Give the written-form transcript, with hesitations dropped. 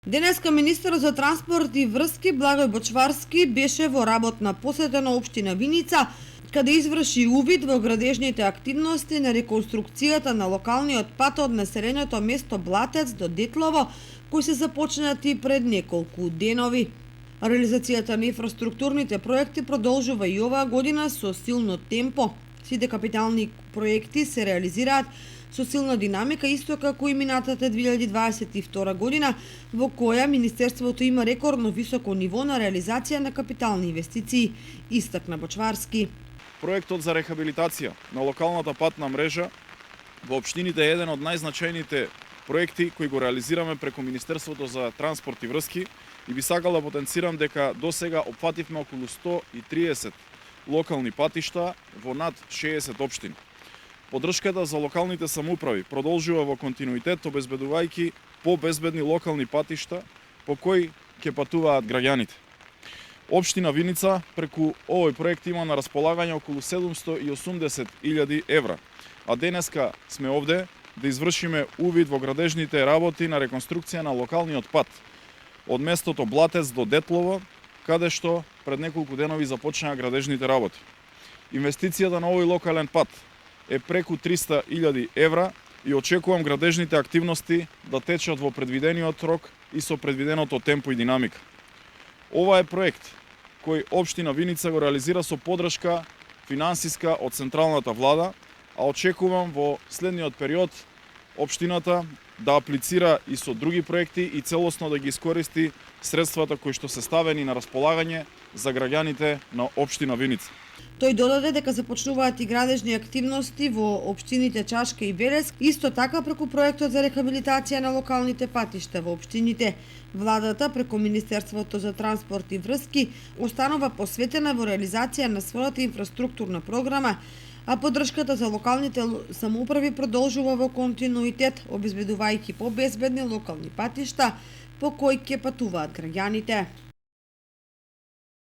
Денеска министерот за транспорт и врски Благој Бочварски беше во работна посета на општина Виница, каде изврши увид во градежните активности на реконструкцијата на локалниот пат од населеното место Блатец до Детлово, кои се започнати пред неколку денови. Реализацијата на инфраструктурните проекти продолжува и оваа година со силно темпо. Сите капитални проекти се реализираат со силна динамика, исто како и минатата 2022 година, во која Министерството има рекордно високо ниво на реализација на капитални инвестиции, истакна Бочварски. Проектот за рехабилитација на локалната патна мрежа во општините е еден од најзначајните проекти кои го реализираме преку Министерството за транспорт и врски и би сакал да потенцирам дека досега опфативме околу 130 локални патишта во над 60 општини. Поддршката за локалните самоуправи продолжува во континуитет, обезбедувајќи побезбедни локални патишта по кои ќе патуваат граѓаните. Општина Виница преку овој проект има на располагање околу 780.000 евра, а денеска сме овде да извршиме увид во градежните работи на реконструкција на локалниот пат од местото Блатец до Детлово, каде што пред неколку денови започнаа градежните работи. Инвестицијата на овој локален пат е преку 300.000 евра и очекувам градежните активности да течат во предвидениот рок и со предвиденото темпо и динамика. Ова е проект кој општина Виница го реализира со поддршка финансиска од централната влада, а очекувам во следниот период општината да аплицира и со други проекти и целосно да ги искористи средствата кои што се ставени на располагање за граѓаните на општина Виница. Тој додаде дека започнуваат и градежни активности во општините Чашка и Велес, исто така преку проектот за рехабилитација на локалните патишта во општините. Владата преку Министерството за транспорт и врски останува посветена во реализација на својата инфраструктурна програма, а поддршката за локалните самоуправи продолжува во континуитет, обезбедувајќи побезбедни локални патишта по кои ќе патуваат граѓаните.